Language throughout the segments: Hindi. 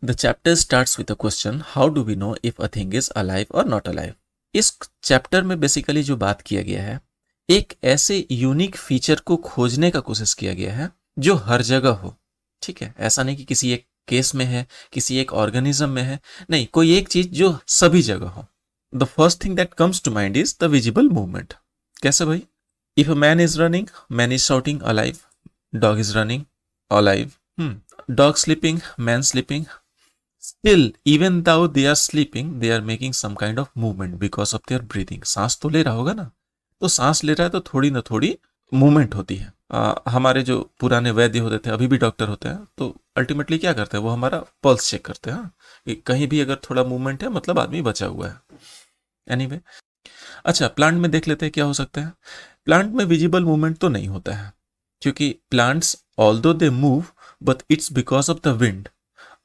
The chapter starts with a question, how do we know if a thing is alive और नॉट अलाइव। इस चैप्टर में बेसिकली जो बात किया गया है, एक ऐसे यूनिक फीचर को खोजने का कोशिश किया गया है जो हर जगह हो। ठीक है, ऐसा नहीं कि किसी एक केस में है, किसी एक ऑर्गेनिज्म में है, नहीं, कोई एक चीज जो सभी जगह हो। The first thing that comes to mind is the visible movement. कैसे भाई? If a man is running, man is shouting alive, dog is running alive, dog sleeping, man sleeping, still even though they are sleeping they are making some kind of movement because of their breathing। सांस तो ले रहा होगा ना, तो सांस ले रहा है तो थोड़ी ना थोड़ी मूवमेंट होती है। हमारे जो पुराने वैद्य होते थे, अभी भी डॉक्टर होते हैं, तो अल्टीमेटली क्या करते हैं, वो हमारा पल्स चेक करते हैं। कि कहीं भी अगर थोड़ा मूवमेंट है मतलब आदमी बचा हुआ है। एनीवे, अच्छा, प्लांट में देख लेते हैं क्या हो सकता है। प्लांट में विजिबल मूवमेंट तो नहीं होता है, क्योंकि plants although they move but it's because of the wind,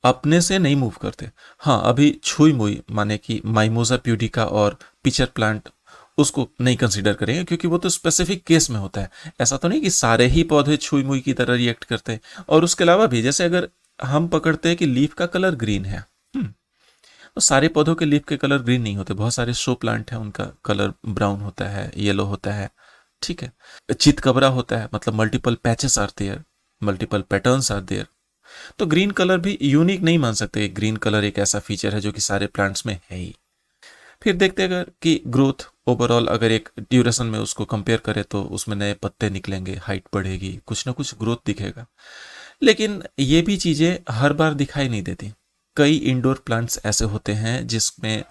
अपने से नहीं मूव करते। हाँ, अभी छुई मुई माने कि माइमोजा प्यूडिका और पिचर प्लांट, उसको नहीं कंसीडर करेंगे क्योंकि वो तो स्पेसिफिक केस में होता है। ऐसा तो नहीं कि सारे ही पौधे छुई मुई की तरह रिएक्ट करते हैं। और उसके अलावा भी, जैसे अगर हम पकड़ते हैं कि लीफ का कलर ग्रीन है, तो सारे पौधों के लीफ के कलर ग्रीन नहीं होते। बहुत सारे शो प्लांट हैं, उनका कलर ब्राउन होता है, येलो होता है। ठीक है, चितकबरा होता है, मतलब multiple patches are there, multiple patterns are there. तो ग्रीन कलर भी यूनिक नहीं मान सकते। ग्रीन कलर एक ऐसा फीचर है जो कि सारे प्लांट्स में है ही। फिर देखते हैं अगर कि ग्रोथ ओवरऑल, अगर एक ड्यूरेशन में उसको कंपेयर करें तो उसमें नए पत्ते निकलेंगे, हाइट बढ़ेगी, कुछ ना कुछ ग्रोथ दिखेगा। लेकिन ये भी चीजें हर बार दिखाई नहीं देती। कई इंडोर प्लांट्स ऐसे होते हैं जिसमें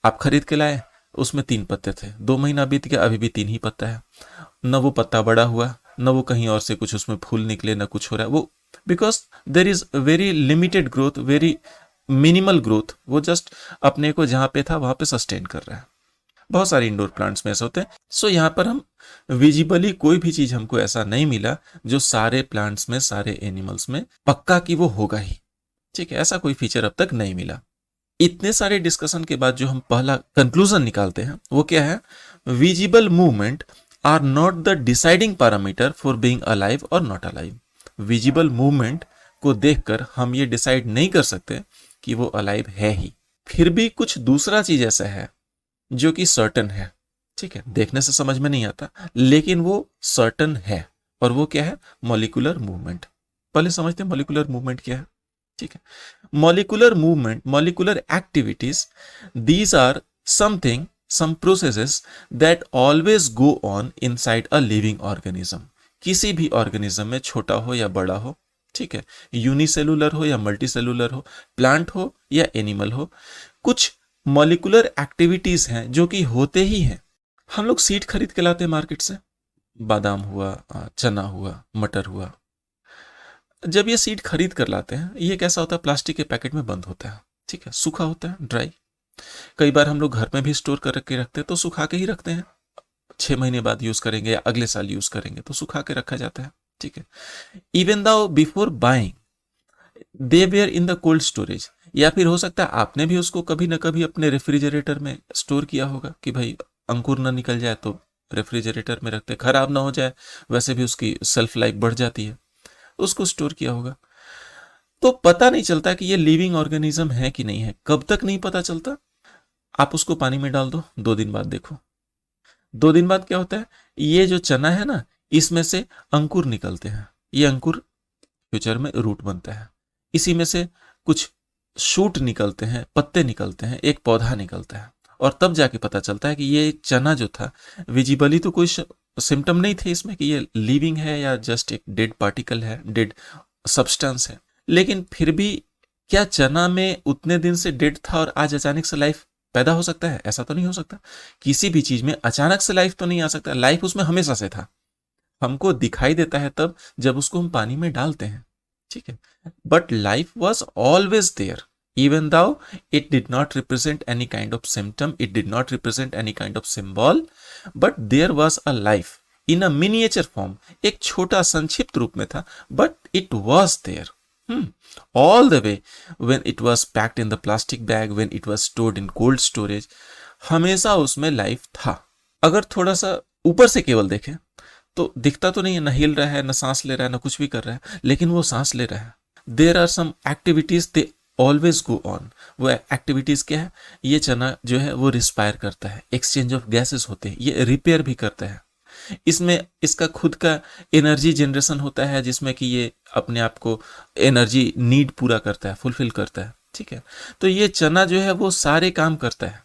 आप खरीद के लाए, उसमें 3 पत्ते थे, 2 महीना बीत गया, अभी भी 3 ही पत्ता है। न वो पत्ता बड़ा हुआ, न वो कहीं और से कुछ उसमें फूल निकले, न कुछ हो रहा है। वो because there is very limited growth, very minimal growth. वो जस्ट अपने को जहां पे था वहां पे सस्टेन कर रहा है। बहुत सारे इंडोर प्लांट्स में ऐसे होते हैं। सो यहाँ पर हम विजिबली कोई भी चीज हमको ऐसा नहीं मिला जो सारे प्लांट्स में, सारे एनिमल्स में पक्का कि वो होगा ही। ठीक है, ऐसा कोई फीचर अब तक नहीं मिला। इतने सारे डिस्कशन के बाद जो हम पहला कंक्लूजन निकालते हैं वो क्या है? Visible movement are not the deciding parameter for being alive और नॉट अलाइव। विजिबल मूवमेंट को देखकर हम ये डिसाइड नहीं कर सकते कि वो अलाइव है ही। फिर भी कुछ दूसरा चीज ऐसा है जो कि सर्टन है। ठीक है, देखने से समझ में नहीं आता, लेकिन वो सर्टन है। और वो क्या है? Molecular movement. पहले समझते हैं मॉलिक्यूलर मूवमेंट क्या है। ठीक है, molecular movement, molecular activities, these are something, some processes that always go on inside a living organism। किसी भी ऑर्गेनिज्म में, छोटा हो या बड़ा हो, ठीक है, यूनिसेलुलर हो या मल्टीसेलुलर हो, प्लांट हो या एनिमल हो, कुछ मॉलिक्यूलर एक्टिविटीज हैं जो कि होते ही हैं। हम लोग सीड खरीद के लाते हैं मार्केट से, बादाम हुआ, चना हुआ, मटर हुआ। जब ये सीड खरीद कर लाते हैं, ये कैसा होता है? प्लास्टिक के पैकेट में बंद होता है। ठीक है, सूखा होता है, ड्राई। कई बार हम लोग घर में भी स्टोर करके रखते हैं, तो सुखा के ही रखते हैं। 6 महीने बाद यूज करेंगे या अगले साल यूज करेंगे, तो सुखा के रखा जाता है। ठीक है, even though before buying they were in the cold storage. या फिर हो सकता है आपने भी उसको कभी ना कभी अपने रेफ्रिजरेटर में स्टोर किया होगा कि भाई अंकुर ना निकल जाए तो रेफ्रिजरेटर में रखते, खराब ना हो जाए, वैसे भी उसकी सेल्फ लाइफ बढ़ जाती है, उसको स्टोर किया होगा। तो पता नहीं चलता कि ये लिविंग ऑर्गेनिज्म है कि नहीं है। कब तक नहीं पता चलता? आप उसको पानी में डाल दो, 2 दिन बाद देखो। 2 दिन बाद क्या होता है? ये जो चना है ना, इसमें से अंकुर निकलते हैं। ये अंकुर फ्यूचर में रूट बनता है। इसी में से कुछ शूट निकलते हैं, पत्ते निकलते हैं, एक पौधा निकलता है। और तब जाके पता चलता है कि ये चना जो था, विजिबली तो कोई सिम्टम नहीं थे इसमें कि ये लिविंग है या जस्ट एक डेड पार्टिकल है, डेड सब्सटेंस है। लेकिन फिर भी क्या चना में उतने दिन से डेड था और आज अचानक से लाइफ पैदा हो सकता है? ऐसा तो नहीं हो सकता। किसी भी चीज में अचानक से लाइफ तो नहीं आ सकता। लाइफ उसमें हमेशा से था। हमको दिखाई देता है तब जब उसको हम पानी में डालते हैं। ठीक है, but life was always there, even though it did not represent any kind of symptom, it did not represent any kind of symbol, but there was a life in a miniature form. एक छोटा संक्षिप्त रूप में था, but it was there all the way when it was packed in the plastic bag, when it was stored in cold storage। हमेशा उसमें लाइफ था। अगर थोड़ा सा ऊपर से केवल देखें तो दिखता तो नहीं है, न हिल रहा है, न सांस ले रहा है, न कुछ भी कर रहा है, लेकिन वो सांस ले रहा है। There are some activities they always go on. वो एक्टिविटीज क्या है, ये चना जो है वो रिस्पायर करता है, एक्सचेंज ऑफ गैसेस होते हैं, ये रिपेयर भी करता है, इसमें इसका खुद का एनर्जी जनरेशन होता है जिसमें कि ये अपने आप को एनर्जी नीड पूरा करता है, फुलफिल करता है। ठीक है, तो ये चना जो है वो सारे काम करता है,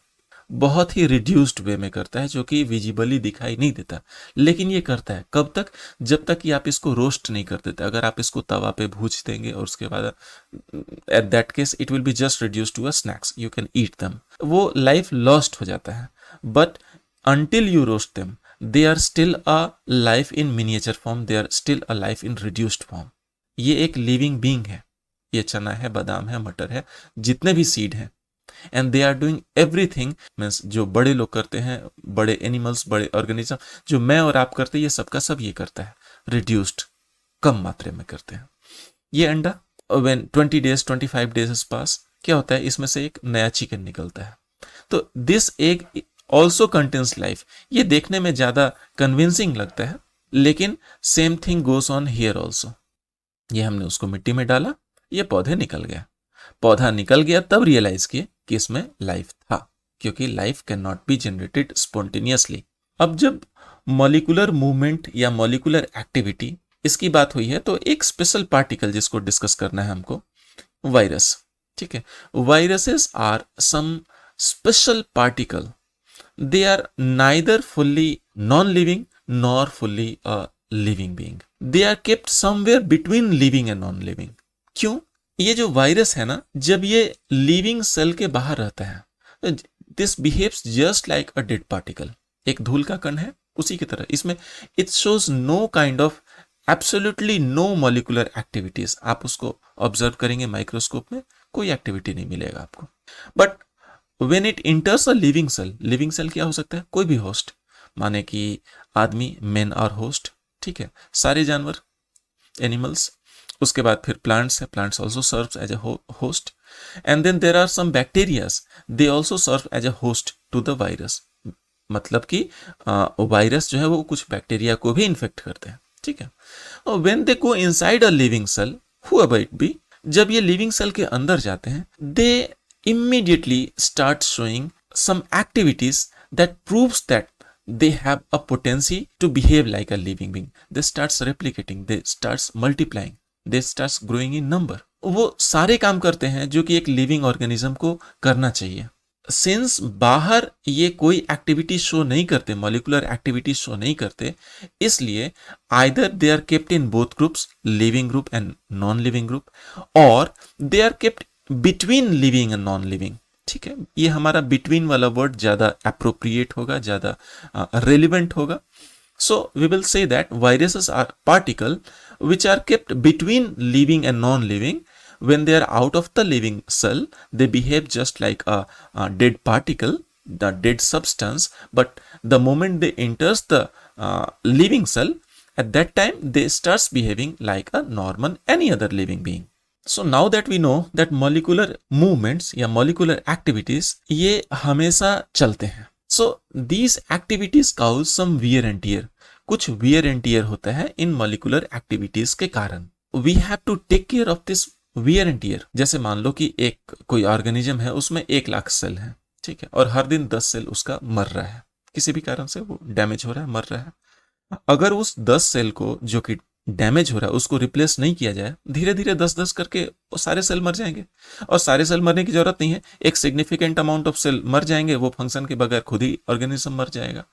बहुत ही रिड्यूस्ड वे में करता है, जो कि विजिबली दिखाई नहीं देता, लेकिन ये करता है। कब तक? जब तक कि आप इसको रोस्ट नहीं कर देते। अगर आप इसको तवा पे भूज देंगे और उसके बाद at that case it will be just reduce to a snacks, you can eat them, वो लाइफ लॉस्ट हो जाता है। But until you roast them, they are still a life in miniature form, they are still a life in reduced form। ये एक लिविंग बीइंग है, ये चना है, बादाम है, मटर है, जितने भी सीड हैं, and they are doing everything. Means जो बड़े लोग करते हैं, बड़े एनिमल्स, बड़े ऑर्गेनिज्म, जो मैं और आप करते हैं, ये सबका सब ये करता है, रिड्यूस्ड, कम मात्रा में करते हैं। ये अंडा व्हेन 20 days 25 days पास, क्या होता है, इसमें से एक नया चिकन निकलता है। तो this egg also contains life. ये देखने में ज्यादा कन्विंसिंग लगता है, लेकिन same thing goes on here also. ये हमने उसको मिट्टी में डाला, ये पौधे निकल गया, पौधा निकल गया, तब रियलाइज किए कि इसमें लाइफ था, क्योंकि life can not be generated spontaneously. अब जब मॉलिक्यूलर मूवमेंट या मॉलिक्यूलर एक्टिविटी इसकी बात हुई है, तो एक स्पेशल पार्टिकल जिसको डिस्कस करना है हमको, वायरस। ठीक है, viruses are some special particle, they are neither fully non-living nor fully a living being, they are kept somewhere between living and non-living। क्यों? ये जो वायरस है ना, जब ये लिविंग सेल के बाहर रहता है, this behaves just like a dead particle, एक धूल का कण है उसी की तरह। इसमें it shows no kind of absolutely no molecular activities. आप उसको ऑब्जर्व करेंगे माइक्रोस्कोप में, कोई एक्टिविटी नहीं मिलेगा आपको। But when it enters a living cell, living cell क्या हो सकता है, कोई भी होस्ट, माने कि आदमी, मेन और होस्ट। ठीक है, सारे जानवर, एनिमल्स, उसके बाद फिर प्लांट्स है, plants also serve as a host, and then there are some bacterias, they also serve as a host to the virus. मतलब कि वायरस जो है वो कुछ बैक्टीरिया को भी इन्फेक्ट करते हैं। ठीक है, और when they go inside a living cell, whoever it be, जब ये लिविंग सेल के अंदर जाते हैं, दे immediately start showing some activities that proves that they have a potency to behave like a living being। They starts replicating, they starts multiplying, they starts growing in number। वो सारे काम करते हैं जो कि एक लिविंग ऑर्गेनिज्म को करना चाहिए। सिंस बाहर ये कोई एक्टिविटी शो नहीं करते, मॉलिक्यूलर एक्टिविटी शो नहीं करते, इसलिए either they are kept in both groups, living group and non living group, और they are kept between living and non living. ठीक है, ये हमारा बिटवीन वाला वर्ड ज्यादा अप्रोप्रिएट होगा, ज्यादा रेलिवेंट होगा। So we will say that viruses are particle which are kept between living and non living. when they are out of the living cell, they behave just like a dead particle, the dead substance, but the moment they enters the living cell, at that time they starts behaving like a normal any other living being। So now that we know that molecular movements या molecular activities ये हमेशा चलते हैं। So these activities cause some wear and tear, कुछ wear and tear होता है इन molecular activities के कारण। We have to take care of this wear and tear। जैसे मान लो कि एक कोई ऑर्गेनिज्म है, उसमें 1,00,000 सेल है, ठीक है, और हर दिन 10 सेल उसका मर रहा है, किसी भी कारण से वो डैमेज हो रहा है, मर रहा है। अगर उस 10 सेल को जो कि डैमेज हो रहा है उसको रिप्लेस नहीं किया जाए, धीरे धीरे 10-10 करके वो सारे सेल मर जाएंगे। और सारे सेल मरने की जरूरत नहीं है, एक सिग्निफिकेंट अमाउंट ऑफ सेल मर जाएंगे, वो फंक्शन के बगैर खुद ही ऑर्गेनिज्म मर जाएगा।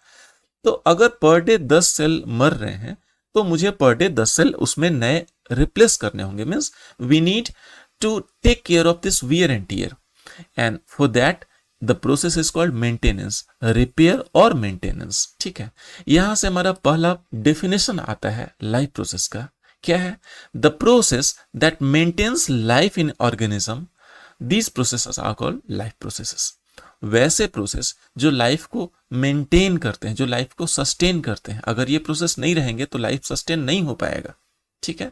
तो अगर पर डे 10 सेल मर रहे हैं, तो मुझे पर डे 10 सेल उसमें नए रिप्लेस करने होंगे। Means we need to take care of this wear and tear, and for that the process is called maintenance, repair और मेंटेनेंस। ठीक है, यहां से हमारा पहला डेफिनेशन आता है लाइफ प्रोसेस का। क्या है? The process that maintains life in organism, these processes are called life processes. वैसे प्रोसेस जो लाइफ को मेंटेन करते हैं, जो लाइफ को सस्टेन करते हैं। अगर ये प्रोसेस नहीं रहेंगे तो लाइफ सस्टेन नहीं हो पाएगा। ठीक है,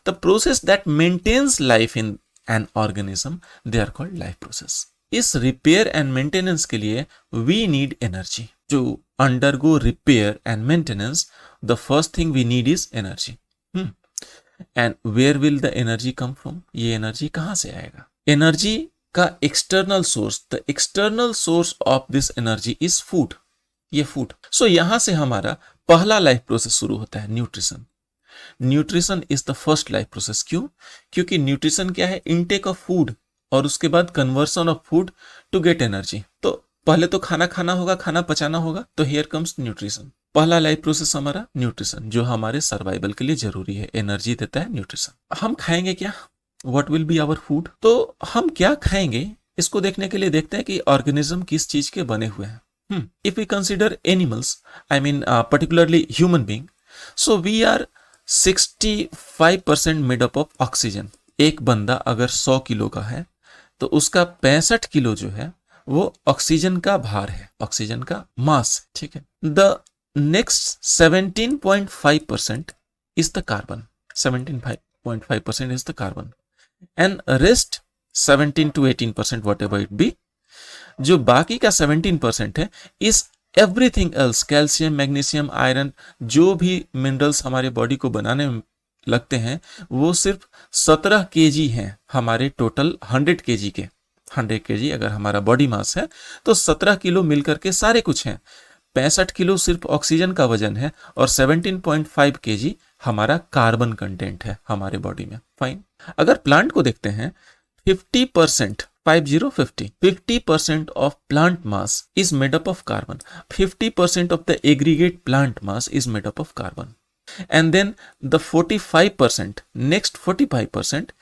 the process that maintains life in an organism, they are called life process. इस रिपेयर एंड मेंटेनेंस के लिए we need energy. To undergo repair and maintenance, the first thing we need is energy. And where will the energy come from? ये एनर्जी कहां से आएगा? एनर्जी का external source, the external source of this energy is food, ये फूड। सो यहां से हमारा पहला लाइफ प्रोसेस शुरू होता है, nutrition. Nutrition is the first life process. क्यों? क्योंकि न्यूट्रिशन क्या है? इनटेक ऑफ फूड और उसके बाद conversion of food to get energy. तो पहले तो खाना खाना होगा, खाना पचाना होगा, तो हियर कम्स न्यूट्रिशन। पहला लाइफ प्रोसेस हमारा न्यूट्रिशन, जो हमारे सर्वाइवल के लिए जरूरी है, एनर्जी देता है न्यूट्रिशन। हम खाएंगे क्या? What will be our food? तो हम क्या खाएंगे इसको देखने के लिए देखते हैं कि ऑर्गेनिज्म किस चीज के बने हुए हैं। If we consider animals, I mean particularly human being, so we are 65% made up of oxygen. एक बंदा अगर 100 किलो का है तो उसका 65 किलो जो है वो ऑक्सीजन का भार है, ऑक्सीजन का मास, ठीक है। The next 17.5% is the carbon, 17.5% is the carbon, and rest 17 to 18% what ever it be, जो बाकी का 17% है इस everything else, calcium, magnesium, iron, जो भी मिनरल्स हमारे बॉडी को बनाने में लगते हैं, वो सिर्फ 17 kg हैं हमारे टोटल 100 kg के। 100 kg अगर हमारा बॉडी मास है तो 17 किलो मिलकर के सारे कुछ हैं। 65 किलो सिर्फ ऑक्सीजन का वजन है और 17.5 kg हमारा कार्बन कंटेंट है हमारे बॉडी में। फाइन। अगर प्लांट को देखते हैं, 50% 50% of plant mass is made up of carbon. 50% of the aggregate plant mass is made up of carbon. And then the 45%, next 45%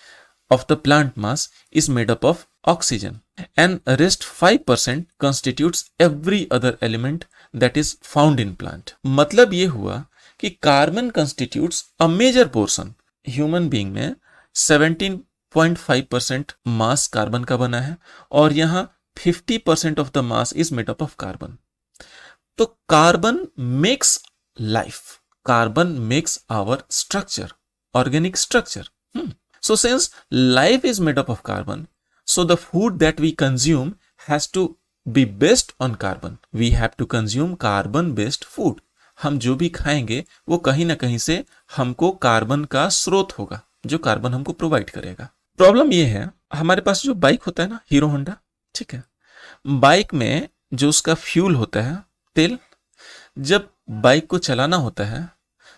of the plant mass is made up of oxygen. And rest 5% constitutes every other element that is found in plant. मतलब ये हुआ कि carbon constitutes a major portion. Human being में 17.5% मास कार्बन का बना है और यहां 50% of the mass is made up of carbon. तो carbon makes life, carbon makes our structure, organic structure. So since life is made up of carbon, so the food that we consume has to be based on carbon. We have to consume carbon based food. हम जो भी खाएंगे वो कहीं ना कहीं से हमको कार्बन का स्रोत होगा, जो कार्बन हमको प्रोवाइड करेगा। प्रॉब्लम ये है, हमारे पास जो बाइक होता है ना, हीरो होंडा, ठीक है, बाइक में जो उसका फ्यूल होता है, तेल, जब बाइक को चलाना होता है,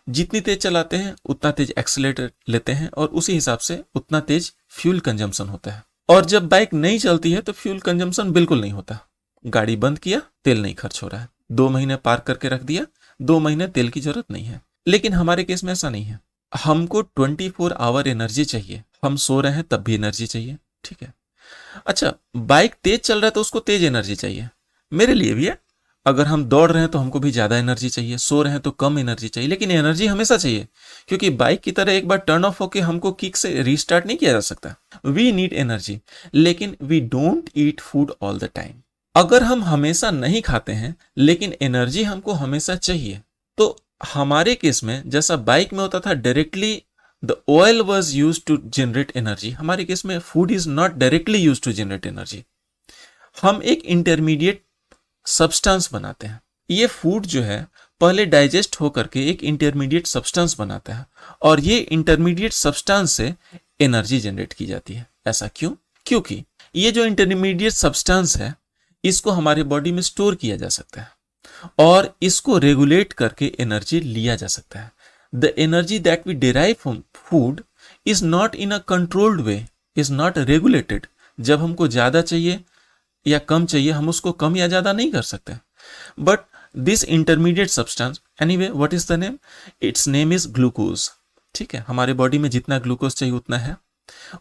जितनी तेज चलाते हैं उतना तेज एक्सीलरेटर लेते हैं और उसी हिसाब से उतना तेज फ्यूल कंजम्पशन होता है। और जब बाइक नहीं चलती है तो फ्यूल कंजम्पशन बिल्कुल नहीं होता। गाड़ी बंद किया, तेल नहीं खर्च हो रहा है, 2 महीने पार्क करके रख दिया, 2 महीने तेल की जरूरत नहीं है। लेकिन हमारे केस में ऐसा नहीं है, हमको 24 आवर एनर्जी चाहिए। हम सो रहे हैं तब भी एनर्जी चाहिए, ठीक है। अच्छा, बाइक तेज चल रहा है तो उसको तेज एनर्जी चाहिए, मेरे लिए भी है। अगर हम दौड़ रहे हैं तो हमको भी ज्यादा एनर्जी चाहिए, सो रहे हैं तो कम एनर्जी चाहिए, लेकिन एनर्जी हमेशा चाहिए, क्योंकि बाइक की तरह एक बार टर्न ऑफ होके हमको किक से रीस्टार्ट नहीं किया जा सकता। वी नीड एनर्जी, लेकिन we don't eat food all the time. अगर हम हमेशा नहीं खाते हैं लेकिन एनर्जी हमको हमेशा चाहिए, तो हमारे केस में जैसा बाइक में होता था directly the oil was use to generate energy, हमारे केस में food is not directly use to generate energy. हम एक इंटरमीडिएट सब्सटेंस बनाते हैं। ये फूड जो है पहले डाइजेस्ट होकर के एक इंटरमीडिएट सब्सटेंस बनाता है और ये इंटरमीडिएट सब्सटेंस से एनर्जी जनरेट की जाती है। ऐसा क्यों? क्योंकि ये जो इंटरमीडिएट सब्सटेंस है इसको हमारे बॉडी में स्टोर किया जा सकता है और इसको रेगुलेट करके एनर्जी लिया जा सकता है। The energy that we derive from food is not in a controlled way, is not regulated. जब हमको ज्यादा चाहिए या कम चाहिए, हम उसको कम या ज्यादा नहीं कर सकते। But this intermediate substance, anyway, what is the name? Its name is glucose. ठीक है, हमारे बॉडी में जितना ग्लूकोज चाहिए उतना है,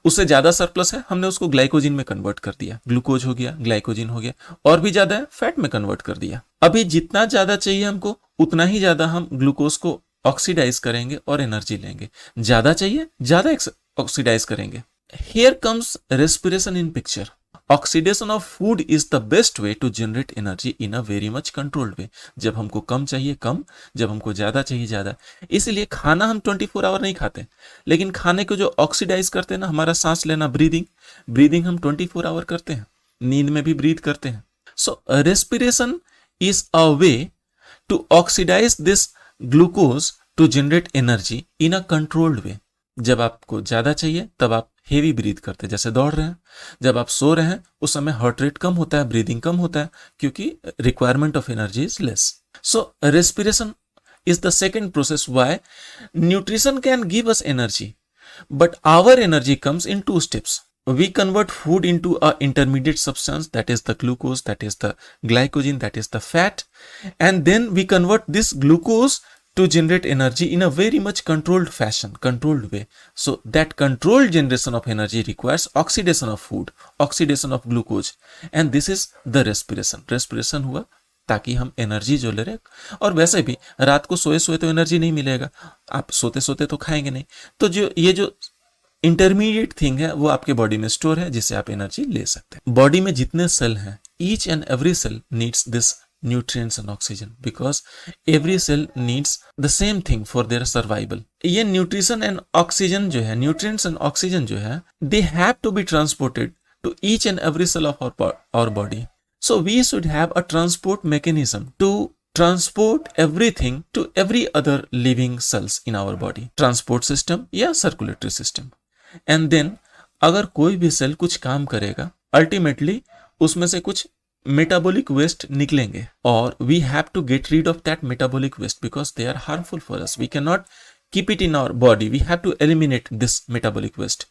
उससे ज्यादा सरप्लस है, हमने उसको ग्लाइकोजिन में कन्वर्ट कर दिया, ग्लूकोज हो गया, ग्लाइकोजिन हो गया, और भी ज्यादा है फैट में कन्वर्ट कर दिया। अभी जितना ज्यादा चाहिए हमको उतना ही ज्यादा हम ग्लूकोज को ऑक्सीडाइज करेंगे और एनर्जी लेंगे। ज्यादा चाहिए, ज्यादा ऑक्सीडाइज करेंगे। Here comes respiration in picture. Oxidation of food is the best way to generate energy in a very much controlled way. जब हमको कम चाहिए कम, जब हमको ज्यादा चाहिए ज्यादा। इसीलिए खाना हम 24 आवर नहीं खाते, लेकिन खाने को जो ऑक्सीडाइज करते हैं ना, हमारा सांस लेना, ब्रीदिंग हम 24 आवर करते हैं, नींद में भी ब्रीथ करते हैं। So respiration is a way to oxidise this glucose to generate energy in a controlled way. जब आपको ज्यादा चाहिए तब आप हेवी ब्रीथ करते हैं, जैसे दौड़ रहे हैं। जब आप सो रहे हैं उस समय हार्ट रेट कम होता है, ब्रीदिंग कम होता है, क्योंकि requirement of energy is less. So respiration is the second process why nutrition can give us energy, but our energy comes in two steps. We convert food into a intermediate substance, that is the glucose, that is the glycogen, that is the fat, and then we convert this glucose to generate energy in a very much controlled fashion, controlled way. So that controlled generation of energy requires oxidation of food, oxidation of glucose, and this is the respiration. Respiration हुआ ताकि हम एनर्जी जो ले रहे, और वैसे भी रात को सोए सोए तो एनर्जी नहीं मिलेगा, आप सोते सोते तो खाएंगे नहीं, तो जो ये जो इंटरमीडिएट थिंग है वो आपके बॉडी में स्टोर है, जिससे आप एनर्जी ले सकते हैं। बॉडी में जितने सेल हैं, each and every cell needs this nutrients and oxygen, because every cell needs the same thing for their survival. ये nutrition and oxygen जो है, nutrients and oxygen जो है, they have to be transported to each and every cell of our body. So we should have a transport mechanism to transport everything to every other living cells in our body. Transport system या circulatory system. And then अगर कोई भी सेल कुछ काम करेगा, अल्टीमेटली उसमें से कुछ मेटाबॉलिक वेस्ट निकलेंगे, और we have to get rid of that metabolic waste because they are harmful for us. We can not keep it in our body, we have to eliminate this metabolic waste.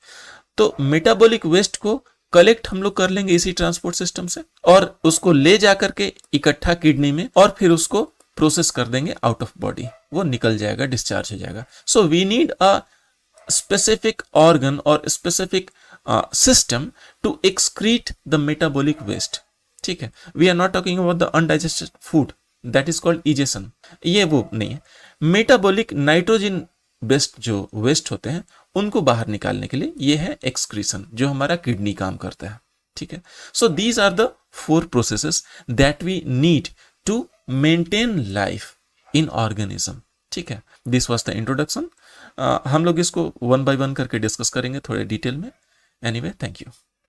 तो मेटाबॉलिक वेस्ट को कलेक्ट हम लोग कर लेंगे इसी ट्रांसपोर्ट सिस्टम से, और उसको ले जाकर के इकट्ठा किडनी में, और फिर उसको प्रोसेस कर देंगे आउट ऑफ बॉडी, वो निकल जाएगा, डिस्चार्ज हो जाएगा. So we need a specific organ or specific system to excrete the metabolic waste. ठीक है, we are not talking about the undigested food, that is called egestion. ये वो नहीं है. मेटाबॉलिक नाइट्रोजन बेस्ड जो वेस्ट होते हैं उनको बाहर निकालने के लिए ये है एक्सक्रीशन, जो हमारा किडनी काम करता है. ठीक है, so these are the 4 processes that we need to maintain life in organism. ठीक है, दिस वॉज द इंट्रोडक्शन. हम लोग इसको 1 by 1 करके डिस्कस करेंगे थोड़े डिटेल में. Anyway, thank you.